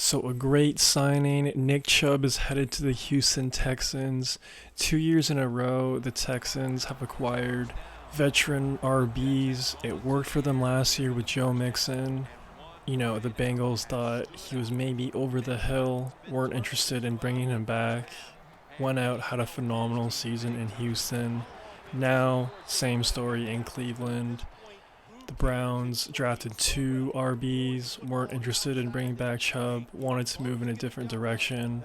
So a great signing. Nick Chubb is headed to the Houston Texans. 2 years in a row, the Texans have acquired veteran RBs. It worked for them last year with Joe Mixon. The Bengals thought he was maybe over the hill, weren't interested in bringing him back. Went out, had a phenomenal season in Houston. Now, same story in Cleveland. The Browns drafted two RBs, weren't interested in bringing back Chubb, wanted to move in a different direction,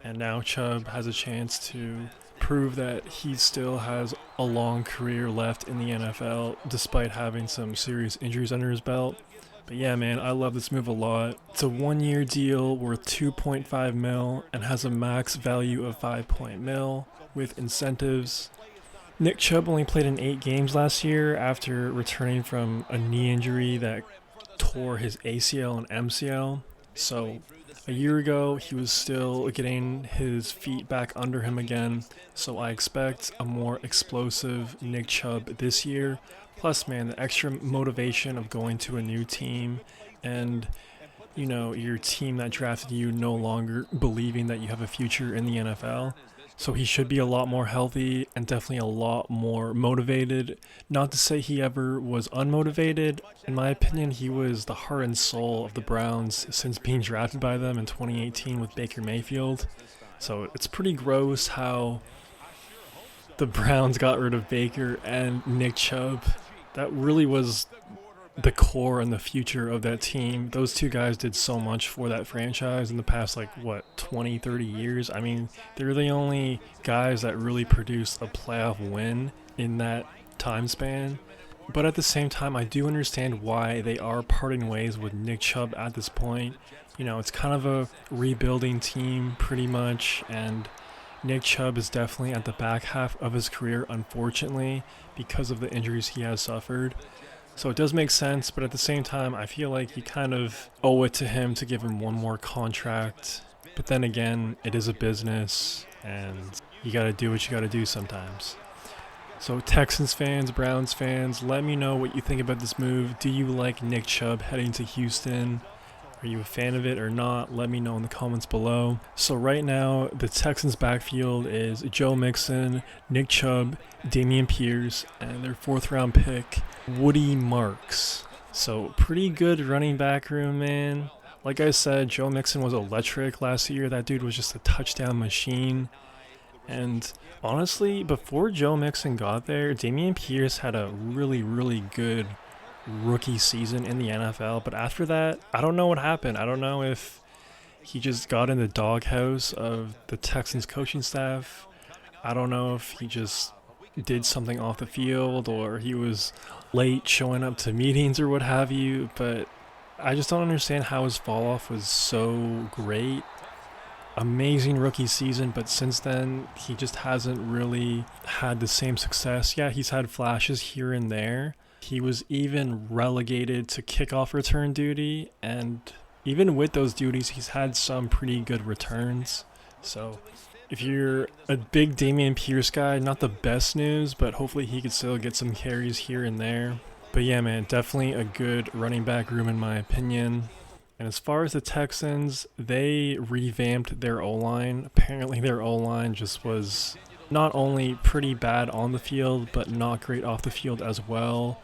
and now Chubb has a chance to prove that he still has a long career left in the NFL despite having some serious injuries under his belt. But yeah, man, I love this move a lot. It's a 1-year deal worth 2.5 mil and has a max value of 5 mil with incentives. Nick Chubb only played in 8 games last year after returning from a knee injury that tore his ACL and MCL. So a year ago, he was still getting his feet back under him again. So I expect a more explosive Nick Chubb this year. Plus, man, the extra motivation of going to a new team and, your team that drafted you no longer believing that you have a future in the NFL. So he should be a lot more healthy and definitely a lot more motivated. Not to say he ever was unmotivated. In my opinion, he was the heart and soul of the Browns since being drafted by them in 2018 with Baker Mayfield. So it's pretty gross how the Browns got rid of Baker and Nick Chubb. That really was the core and the future of that team. Those two guys did so much for that franchise in the past 20, 30 years. I mean, they're the only guys that really produced a playoff win in that time span. But at the same time, I do understand why they are parting ways with Nick Chubb at this point. It's kind of a rebuilding team pretty much, and Nick Chubb is definitely at the back half of his career, unfortunately, because of the injuries he has suffered. So it does make sense, but at the same time, I feel like you kind of owe it to him to give him one more contract. But then again, it is a business, and you got to do what you got to do sometimes. So Texans fans, Browns fans, let me know what you think about this move. Do you like Nick Chubb heading to Houston? Are you a fan of it or not? Let me know in the comments below. So right now, the Texans backfield is Joe Mixon, Nick Chubb, Dameon Pierce, and their 4th round pick, Woody Marks. So pretty good running back room, man. Like I said, Joe Mixon was electric last year. That dude was just a touchdown machine. And honestly, before Joe Mixon got there, Dameon Pierce had a really, really good rookie season in the NFL, but after that, I don't know what happened. I don't know if he just got in the doghouse of the Texans coaching staff. I don't know if he just did something off the field or he was late showing up to meetings or what have you, but I just don't understand how his fall off was so great. Amazing rookie season, but since then, he just hasn't really had the same success. Yeah, he's had flashes here and there. He was even relegated to kickoff return duty, and even with those duties, he's had some pretty good returns. So if you're a big Dameon Pierce guy, not the best news, but hopefully he could still get some carries here and there. But yeah, man, definitely a good running back room in my opinion. And as far as the Texans, they revamped their O-line. Apparently their O-line just was not only pretty bad on the field, but not great off the field as well.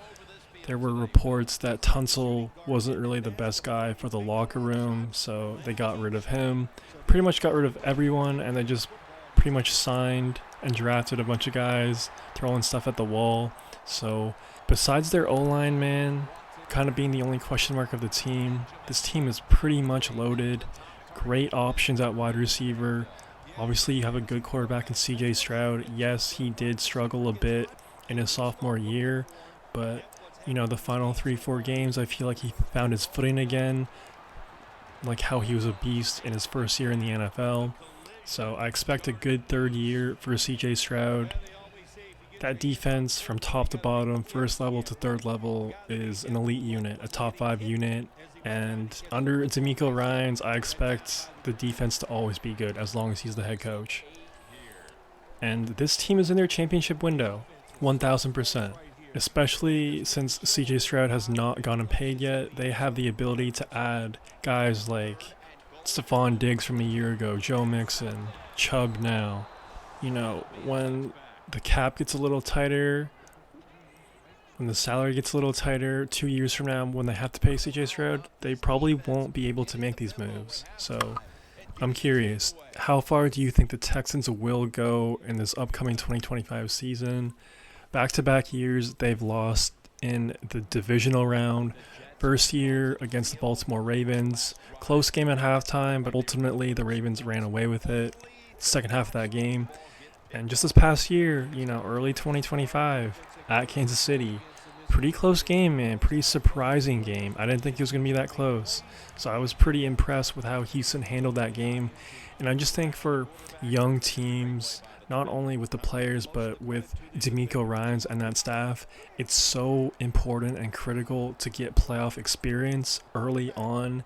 There were reports that Tunsil wasn't really the best guy for the locker room, so they got rid of him. Pretty much got rid of everyone, and they just pretty much signed and drafted a bunch of guys, throwing stuff at the wall. So besides their O-line, man, kind of being the only question mark of the team, this team is pretty much loaded. Great options at wide receiver. Obviously, you have a good quarterback in CJ Stroud. Yes, he did struggle a bit in his sophomore year, but the final 3-4 games, I feel like he found his footing again, like how he was a beast in his first year in the NFL. So I expect a good 3rd year for CJ Stroud. That defense from top to bottom, 1st level to 3rd level, is an elite unit, a top 5 unit. And under D'Amico Ryans, I expect the defense to always be good as long as he's the head coach. And this team is in their championship window, 1,000%. Especially since CJ Stroud has not gotten paid yet, they have the ability to add guys like Stephon Diggs from a year ago, Joe Mixon, Chubb now. When the cap gets a little tighter, when the salary gets a little tighter 2 years from now, when they have to pay CJ Stroud, they probably won't be able to make these moves. So I'm curious, how far do you think the Texans will go in this upcoming 2025 season? Back-to-back years, they've lost in the divisional round. First year against the Baltimore Ravens. Close game at halftime, but ultimately the Ravens ran away with it. Second half of that game. And just this past year, early 2025 at Kansas City. Pretty close game, man. Pretty surprising game. I didn't think it was going to be that close. So I was pretty impressed with how Houston handled that game. And I just think for young teams, not only with the players, but with D'Amico Ryans and that staff, it's so important and critical to get playoff experience early on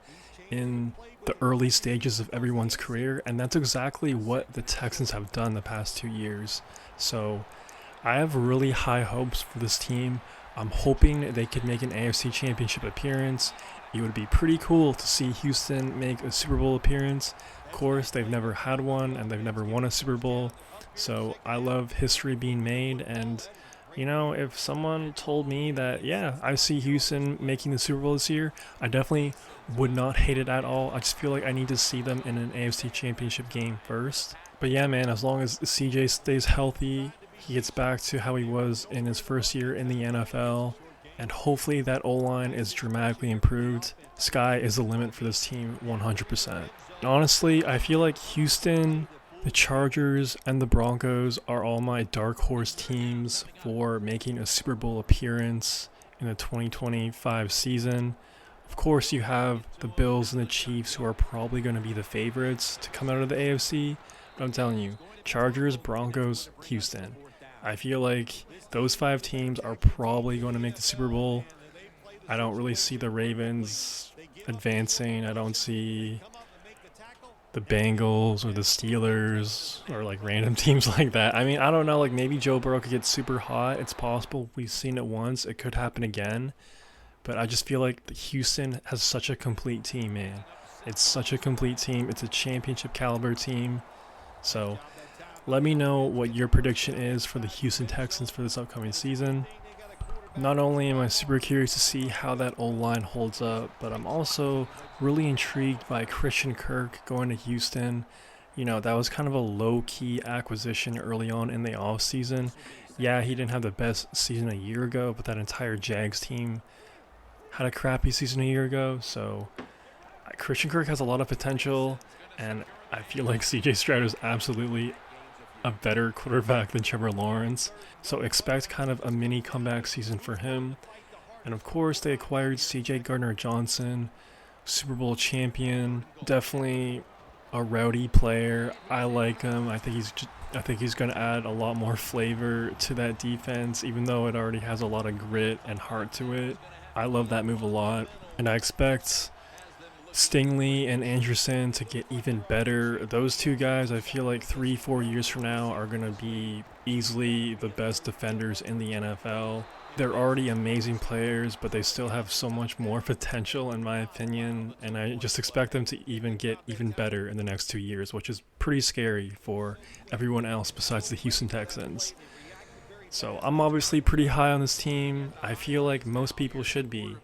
in the early stages of everyone's career. And that's exactly what the Texans have done the past 2 years. So I have really high hopes for this team. I'm hoping they could make an AFC Championship appearance. It would be pretty cool to see Houston make a Super Bowl appearance. Of course, they've never had one and they've never won a Super Bowl. So I love history being made. And, if someone told me that, yeah, I see Houston making the Super Bowl this year, I definitely would not hate it at all. I just feel like I need to see them in an AFC Championship game first. But yeah, man, as long as CJ stays healthy, he gets back to how he was in his first year in the NFL, and hopefully that O-line is dramatically improved. Sky is the limit for this team 100%. And honestly, I feel like Houston, the Chargers, and the Broncos are all my dark horse teams for making a Super Bowl appearance in the 2025 season. Of course, you have the Bills and the Chiefs, who are probably going to be the favorites to come out of the AFC. But I'm telling you, Chargers, Broncos, Houston. I feel like those 5 teams are probably going to make the Super Bowl. I don't really see the Ravens advancing. I don't see the Bengals or the Steelers or like random teams like that. I mean, I don't know. Like maybe Joe Burrow could get super hot. It's possible. We've seen it once. It could happen again. But I just feel like Houston has such a complete team, man. It's such a complete team. It's a championship caliber team. So let me know what your prediction is for the Houston Texans for this upcoming season. Not only am I super curious to see how that O-line holds up, but I'm also really intrigued by Christian Kirk going to Houston. That was kind of a low-key acquisition early on in the offseason. Yeah, he didn't have the best season a year ago, but that entire Jags team had a crappy season a year ago. So Christian Kirk has a lot of potential, and I feel like CJ Stroud is absolutely a better quarterback than Trevor Lawrence. So expect kind of a mini comeback season for him. And of course, they acquired CJ Gardner-Johnson, Super Bowl champion, definitely a rowdy player. I like him. I think he's going to add a lot more flavor to that defense, even though it already has a lot of grit and heart to it. I love that move a lot, and I expect Stingley and Anderson to get even better. Those two guys, I feel like 3-4 years from now, are going to be easily the best defenders in the NFL. They're already amazing players, but they still have so much more potential, in my opinion, and I just expect them to get even better in the next 2 years, which is pretty scary for everyone else besides the Houston Texans. So I'm obviously pretty high on this team. I feel like most people should be.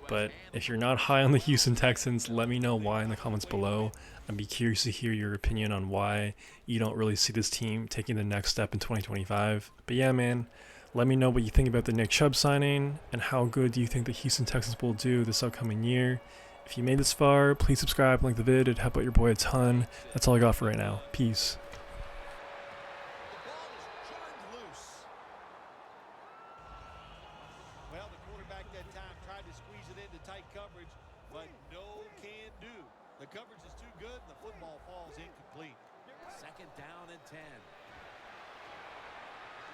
But if you're not high on the Houston Texans, let me know why in the comments below. I'd be curious to hear your opinion on why you don't really see this team taking the next step in 2025. But yeah, man, let me know what you think about the Nick Chubb signing, and how good do you think the Houston Texans will do this upcoming year. If you made this far, please subscribe, like the vid. It'd help out your boy a ton. That's all I got for right now. Peace. Well, the quarterback that time tried to squeeze it into tight coverage, but no can do. The coverage is too good, and the football falls incomplete. 2nd down and 10.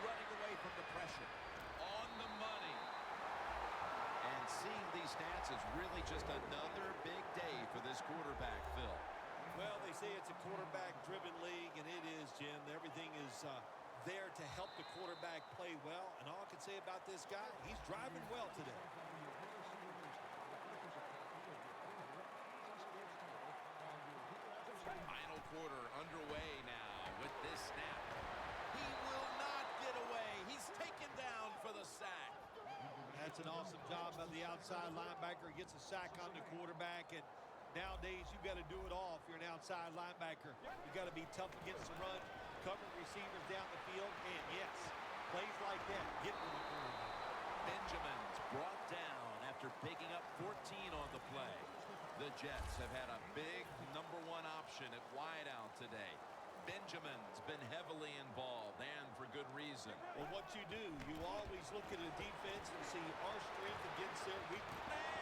Running away from the pressure. On the money. And seeing these stats is really just another big day for this quarterback, Phil. Well, they say it's a quarterback-driven league, and it is, Jim. Everything is there to help the quarterback play well. And all I can say about this guy, he's driving well today. quarter underway now with this snap. He will not get away. He's taken down for the sack. That's an awesome job by the outside linebacker. Gets a sack on the quarterback, and nowadays you've got to do it all if you're an outside linebacker. You've got to be tough against the run, cover receivers down the field, and yes, plays like that get to the quarterback. Benjamin's brought down after picking up 14 on the play. The Jets have had a big #1 option at wideout today. Benjamin's been heavily involved, and for good reason. Well, what you do, you always look at a defense and see our strength against their weakness.